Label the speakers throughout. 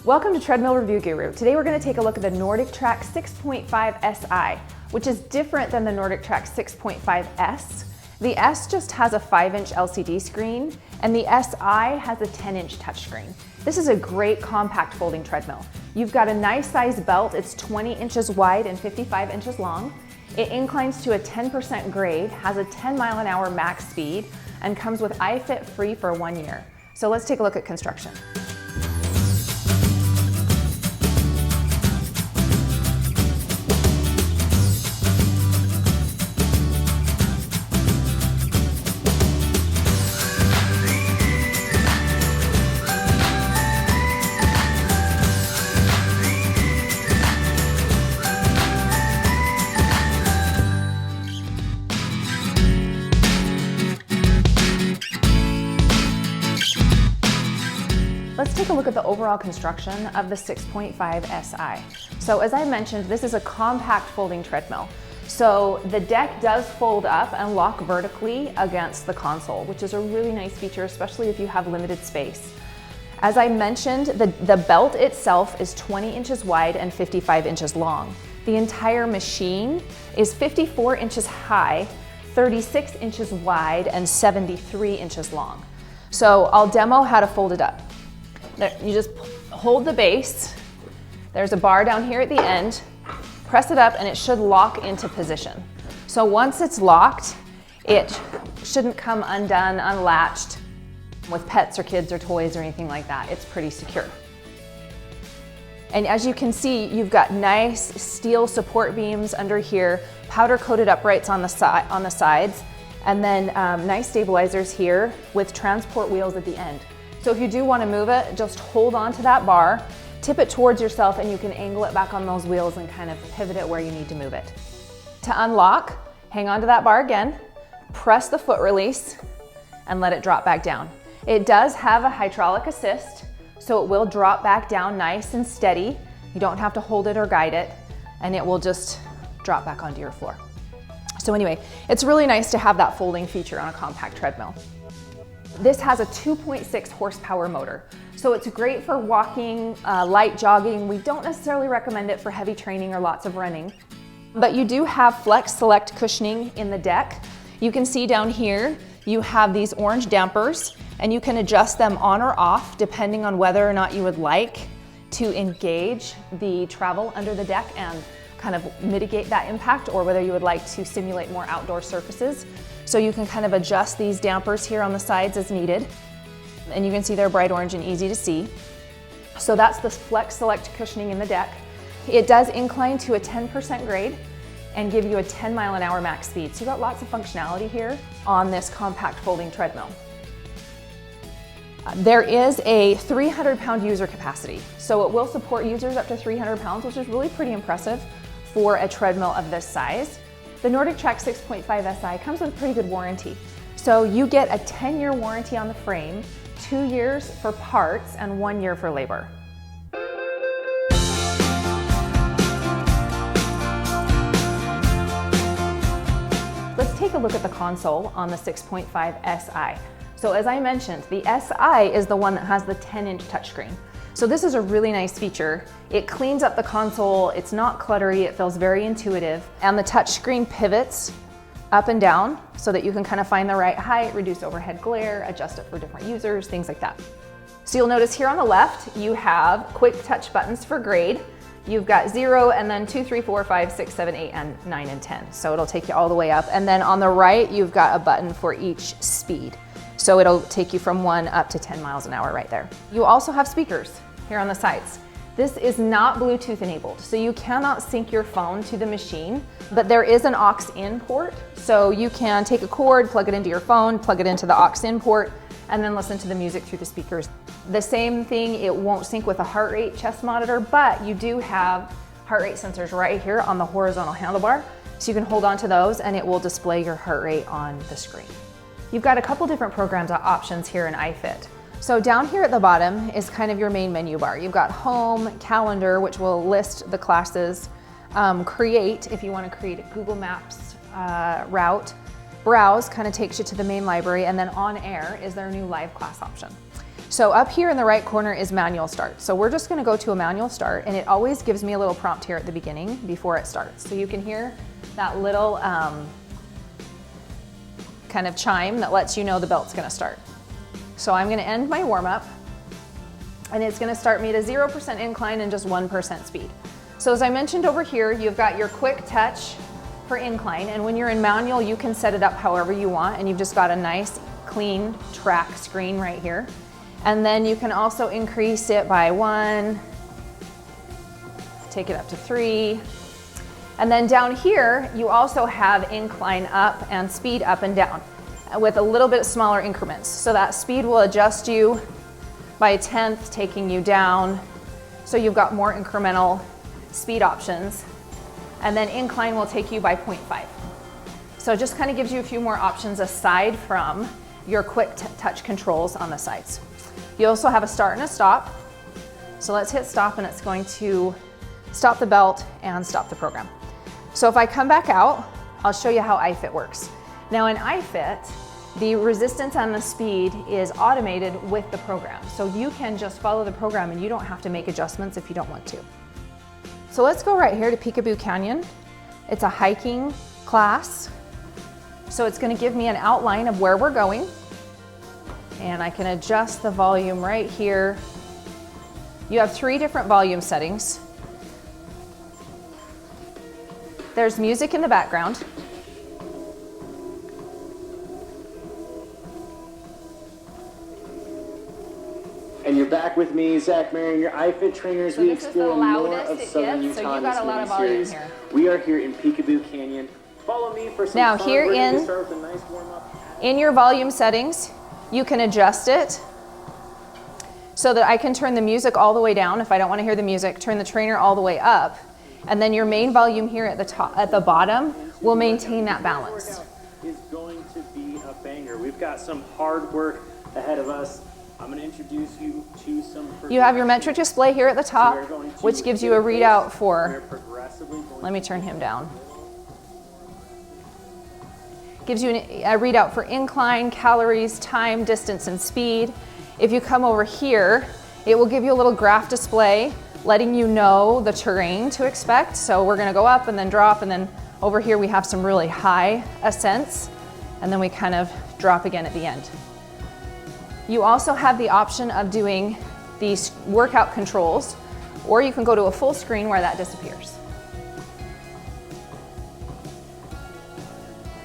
Speaker 1: Welcome to Treadmill Review Guru. Today we're going to take a look at the NordicTrack 6.5 SI, which is different than the NordicTrack 6.5S. The S just has a 5-inch LCD screen, and the SI has a 10-inch touchscreen. This is a great compact folding treadmill. You've got a nice size belt. It's 20 inches wide and 55 inches long. It inclines to a 10% grade, has a 10-mile-an-hour max speed, and comes with iFit free for 1 year. So let's take a look at construction. Let's take a look at the overall construction of the 6.5 SI. So as I mentioned, this is a compact folding treadmill. So the deck does fold up and lock vertically against the console, which is a really nice feature, especially if you have limited space. As I mentioned, the belt itself is 20 inches wide and 55 inches long. The entire machine is 54 inches high, 36 inches wide, and 73 inches long. So I'll demo how to fold it up. You just hold the base. There's a bar down here at the end. Press it up and it should lock into position. So once it's locked, it shouldn't come undone, unlatched with pets or kids or toys or anything like that. It's pretty secure. And as you can see, you've got nice steel support beams under here, powder coated uprights on the sides, and then nice stabilizers here with transport wheels at the end. So if you do want to move it, just hold on to that bar, tip it towards yourself, and you can angle it back on those wheels and kind of pivot it where you need to move it. To unlock, hang on to that bar again, press the foot release, and let it drop back down. It does have a hydraulic assist, so it will drop back down nice and steady. You don't have to hold it or guide it, and it will just drop back onto your floor. So anyway, it's really nice to have that folding feature on a compact treadmill. This has a 2.6 horsepower motor, so it's great for walking, light jogging. We don't necessarily recommend it for heavy training or lots of running, but you do have Flex Select cushioning in the deck. You can see down here, you have these orange dampers, and you can adjust them on or off depending on whether or not you would like to engage the travel under the deck and kind of mitigate that impact, or whether you would like to simulate more outdoor surfaces. So you can kind of adjust these dampers here on the sides as needed. And you can see they're bright orange and easy to see. So that's the Flex Select cushioning in the deck. It does incline to a 10% grade and give you a 10-mile-an-hour max speed. So you've got lots of functionality here on this compact folding treadmill. There is a 300-pound user capacity. So it will support users up to 300 pounds, which is really pretty impressive for a treadmill of this size. The NordicTrack 6.5 SI comes with a pretty good warranty. So you get a 10-year warranty on the frame, 2 years for parts, and 1 year for labor. Let's take a look at the console on the 6.5 SI. So as I mentioned, the SI is the one that has the 10-inch touchscreen. So this is a really nice feature. It cleans up the console, it's not cluttery, it feels very intuitive, and the touchscreen pivots up and down so that you can kind of find the right height, reduce overhead glare, adjust it for different users, things like that. So you'll notice here on the left, you have quick touch buttons for grade. You've got 0 and then 2, 3, 4, 5, 6, 7, 8, and 9 and 10. So it'll take you all the way up. And then on the right, you've got a button for each speed. So it'll take you from 1 up to 10 miles an hour right there. You also have speakers here on the sides. This is not Bluetooth enabled, so you cannot sync your phone to the machine, but there is an aux-in port, so you can take a cord, plug it into your phone, plug it into the aux-in port, and then listen to the music through the speakers. The same thing, it won't sync with a heart rate chest monitor, but you do have heart rate sensors right here on the horizontal handlebar, so you can hold on to those and it will display your heart rate on the screen. You've got a couple different programs options here in iFit. So down here at the bottom is kind of your main menu bar. You've got Home, Calendar, which will list the classes, Create, if you want to create a Google Maps route, Browse kind of takes you to the main library, and then On Air is their new live class option. So up here in the right corner is manual start. So we're just gonna go to a manual start, and it always gives me a little prompt here at the beginning before it starts. So you can hear that little kind of chime that lets you know the belt's gonna start. So I'm gonna end my warm up, and it's gonna start me to 0% incline and just 1% speed. So as I mentioned over here, you've got your quick touch for incline, and when you're in manual, you can set it up however you want, and you've just got a nice, clean track screen right here. And then you can also increase it by 1, take it up to 3. And then down here, you also have incline up and speed up and down with a little bit smaller increments. So that speed will adjust you by a tenth, taking you down. So you've got more incremental speed options. And then incline will take you by 0.5. So it just kind of gives you a few more options aside from your quick touch controls on the sides. You also have a start and a stop. So let's hit stop, and it's going to stop the belt and stop the program. So if I come back out, I'll show you how iFit works. Now in iFit, the resistance and the speed is automated with the program. So you can just follow the program and you don't have to make adjustments if you don't want to. So let's go right here to Peekaboo Canyon. It's a hiking class. So it's going to give me an outline of where we're going. And I can adjust the volume right here. You have 3 different volume settings. There's music in the background.
Speaker 2: And you're back with me, Zach Marion, your iFit trainers.
Speaker 1: So
Speaker 2: we
Speaker 1: this is the
Speaker 2: explore more
Speaker 1: loudest
Speaker 2: of
Speaker 1: it
Speaker 2: Southern
Speaker 1: gets,
Speaker 2: Utah
Speaker 1: so you got a lot of volume
Speaker 2: series.
Speaker 1: here.
Speaker 2: We are here in Peekaboo Canyon. Follow me for some
Speaker 1: now
Speaker 2: fun.
Speaker 1: here
Speaker 2: We're going to start with a nice warm-up.
Speaker 1: In your volume settings, you can adjust it so that I can turn the music all the way down if I don't want to hear the music, turn the trainer all the way up, and then your main volume here at the top, at the bottom, will maintain that balance.
Speaker 2: Is going to be a banger. We've got some hard work ahead of us. I'm going to introduce you to some.
Speaker 1: You have your metric display here at the top, which gives you a readout for, let me turn him down. Gives you a readout for incline, calories, time, distance, and speed. If you come over here, it will give you a little graph display letting you know the terrain to expect. So we're gonna go up and then drop, and then over here we have some really high ascents, and then we kind of drop again at the end. You also have the option of doing these workout controls, or you can go to a full screen where that disappears.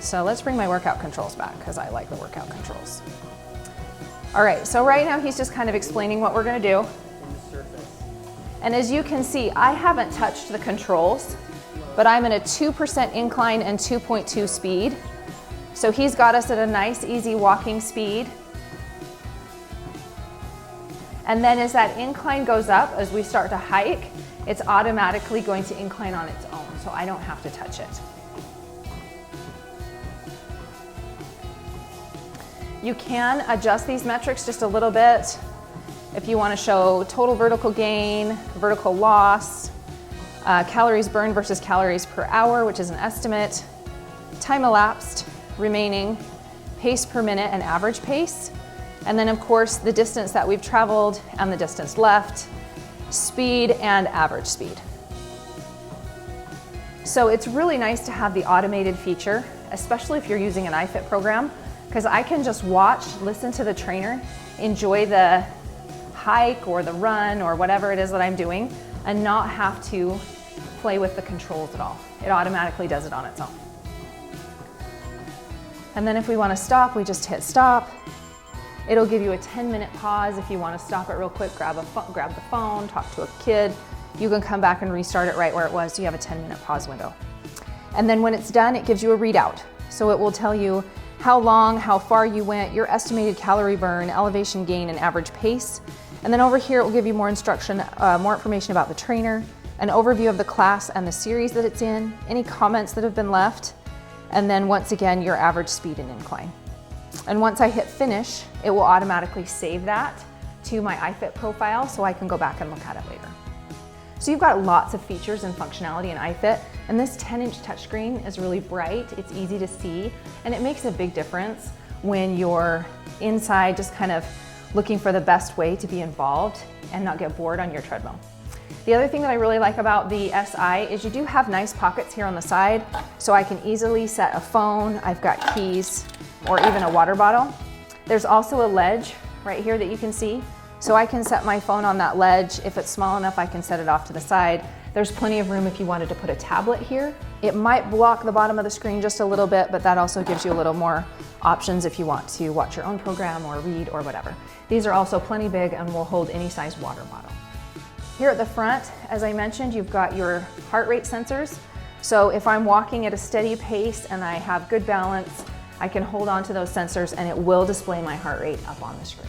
Speaker 1: So let's bring my workout controls back because I like the workout controls. All right, so right now he's just kind of explaining what we're gonna do. And as you can see, I haven't touched the controls, but I'm in a 2% incline and 2.2 speed. So he's got us at a nice, easy walking speed. And then as that incline goes up, as we start to hike, it's automatically going to incline on its own, so I don't have to touch it. You can adjust these metrics just a little bit if you want to show total vertical gain, vertical loss, calories burned versus calories per hour, which is an estimate, time elapsed, remaining, pace per minute, and average pace. And then of course the distance that we've traveled and the distance left, speed and average speed. So it's really nice to have the automated feature, especially if you're using an iFit program, because I can just watch, listen to the trainer, enjoy the hike or the run or whatever it is that I'm doing, and not have to play with the controls at all. It automatically does it on its own. And then if we want to stop, we just hit stop. It'll give you a 10-minute pause if you want to stop it real quick, grab the phone, talk to a kid. You can come back and restart it right where it was, so you have a 10-minute pause window. And then when it's done, it gives you a readout. So it will tell you how long, how far you went, your estimated calorie burn, elevation gain, and average pace. And then over here, it will give you more instruction, more information about the trainer, an overview of the class and the series that it's in, any comments that have been left, and then once again, your average speed and incline. And once I hit finish, it will automatically save that to my iFit profile so I can go back and look at it later. So you've got lots of features and functionality in iFit, and this 10-inch touchscreen is really bright, it's easy to see, and it makes a big difference when you're inside just kind of looking for the best way to be involved and not get bored on your treadmill. The other thing that I really like about the SI is you do have nice pockets here on the side, so I can easily set a phone, I've got keys, or even a water bottle. There's also a ledge right here that you can see, so I can set my phone on that ledge. If it's small enough, I can set it off to the side. There's plenty of room if you wanted to put a tablet here. It might block the bottom of the screen just a little bit, but that also gives you a little more options if you want to watch your own program or read or whatever. These are also plenty big and will hold any size water bottle. Here at the front, as I mentioned, you've got your heart rate sensors. So if I'm walking at a steady pace and I have good balance, I can hold on to those sensors and it will display my heart rate up on the screen.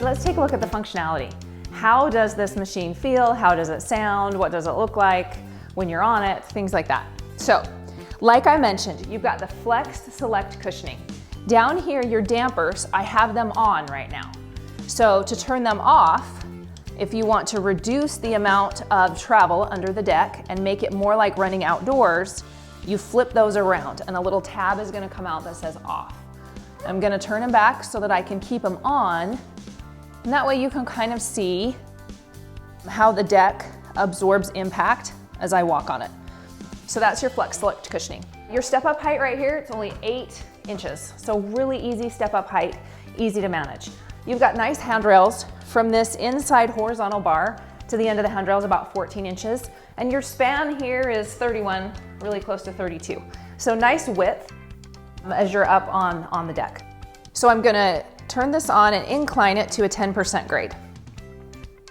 Speaker 1: Let's take a look at the functionality. How does this machine feel? How does it sound? What does it look like when you're on it? Things like that. So, like I mentioned, you've got the Flex Select cushioning. Down here, your dampers, I have them on right now. So to turn them off, if you want to reduce the amount of travel under the deck and make it more like running outdoors, you flip those around and a little tab is gonna come out that says off. I'm gonna turn them back so that I can keep them on. And that way you can kind of see how the deck absorbs impact as I walk on it. So that's your Flex Select cushioning. Your step-up height right here, it's only 8 inches. So really easy step-up height, easy to manage. You've got nice handrails from this inside horizontal bar to the end of the handrails, about 14 inches. And your span here is 31, really close to 32. So nice width as you're up on the deck. So I'm gonna turn this on and incline it to a 10% grade.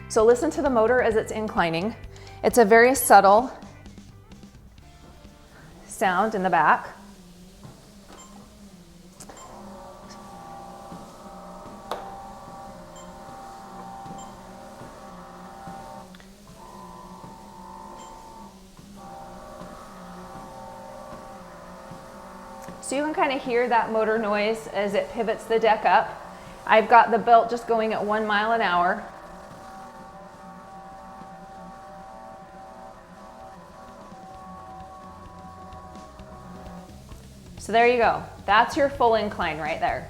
Speaker 1: So listen to the motor as it's inclining. It's a very subtle sound in the back. So you can kind of hear that motor noise as it pivots the deck up. I've got the belt just going at 1 mile an hour. So there you go. That's your full incline right there.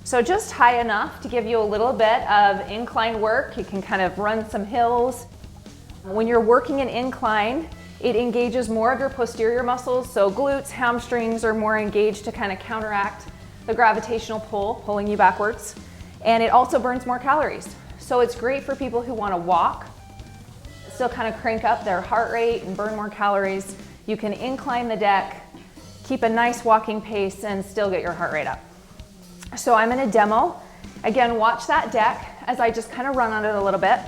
Speaker 1: So just high enough to give you a little bit of incline work. You can kind of run some hills. When you're working an incline, it engages more of your posterior muscles, so glutes, hamstrings are more engaged to kind of counteract the gravitational pull, pulling you backwards. And it also burns more calories. So it's great for people who want to walk, still kind of crank up their heart rate and burn more calories. You can incline the deck, keep a nice walking pace, and still get your heart rate up. So I'm in a demo. Again, watch that deck as I just kind of run on it a little bit.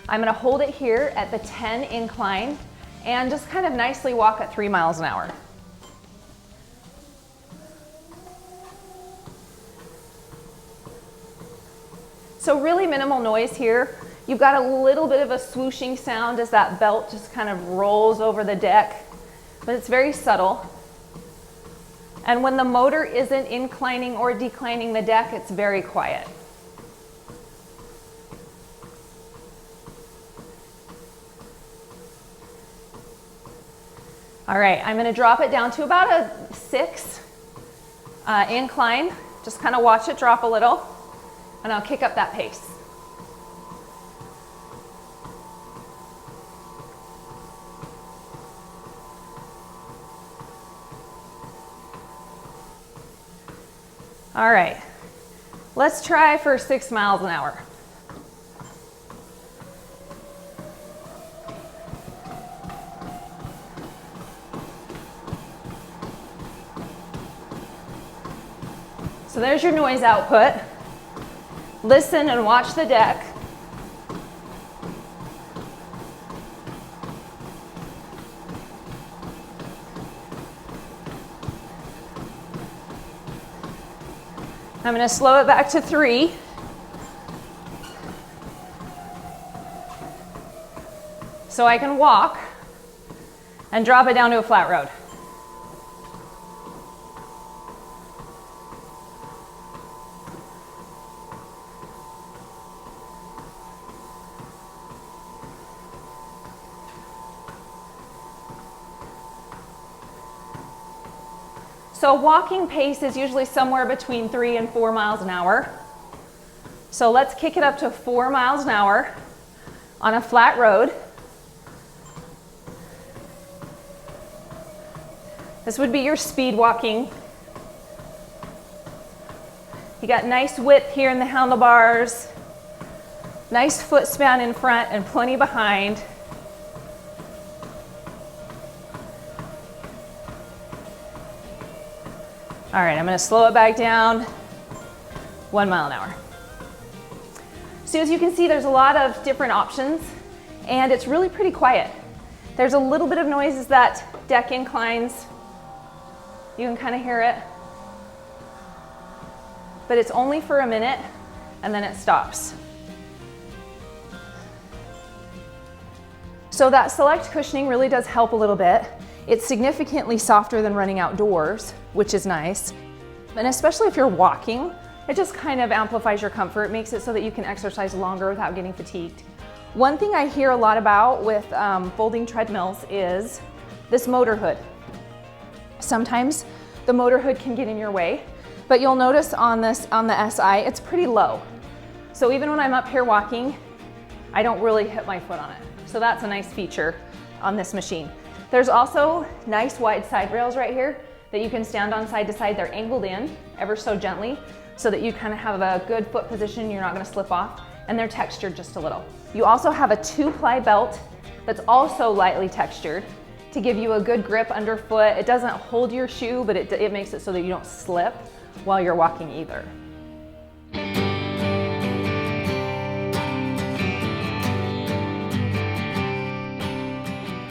Speaker 1: I'm going to hold it here at the 10 incline and just kind of nicely walk at 3 miles an hour. So really minimal noise here. You've got a little bit of a swooshing sound as that belt just kind of rolls over the deck, but it's very subtle. And when the motor isn't inclining or declining the deck, it's very quiet. All right, I'm gonna drop it down to about a 6 incline. Just kind of watch it drop a little, and I'll kick up that pace. All right, let's try for 6 miles an hour. So there's your noise output. Listen and watch the deck. I'm going to slow it back to 3. So I can walk and drop it down to a flat road. So walking pace is usually somewhere between 3 and 4 miles an hour. So let's kick it up to 4 miles an hour on a flat road. This would be your speed walking. You got nice width here in the handlebars, nice foot span in front and plenty behind. All right, I'm gonna slow it back down, 1 mile an hour. So as you can see, there's a lot of different options and it's really pretty quiet. There's a little bit of noise as that deck inclines. You can kind of hear it, but it's only for a minute and then it stops. So that select cushioning really does help a little bit. It's significantly softer than running outdoors, which is nice. And especially if you're walking, it just kind of amplifies your comfort. It makes it so that you can exercise longer without getting fatigued. One thing I hear a lot about with folding treadmills is this motor hood. Sometimes the motor hood can get in your way, but you'll notice on the SI, it's pretty low. So even when I'm up here walking, I don't really hit my foot on it. So that's a nice feature on this machine. There's also nice wide side rails right here that you can stand on side to side. They're angled in ever so gently so that you kind of have a good foot position. You're not going to slip off, and they're textured just a little. You also have a 2-ply belt that's also lightly textured to give you a good grip underfoot. It doesn't hold your shoe, but it makes it so that you don't slip while you're walking either.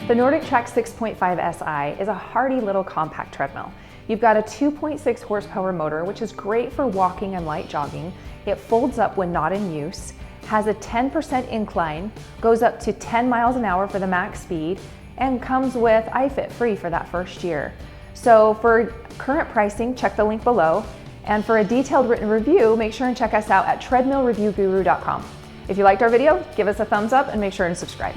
Speaker 1: The NordicTrack 6.5 SI is a hardy little compact treadmill. You've got a 2.6 horsepower motor, which is great for walking and light jogging. It folds up when not in use, has a 10% incline, goes up to 10 miles an hour for the max speed, and comes with iFit free for that first year. So for current pricing, check the link below. And for a detailed written review, make sure and check us out at treadmillreviewguru.com. If you liked our video, give us a thumbs up and make sure and subscribe.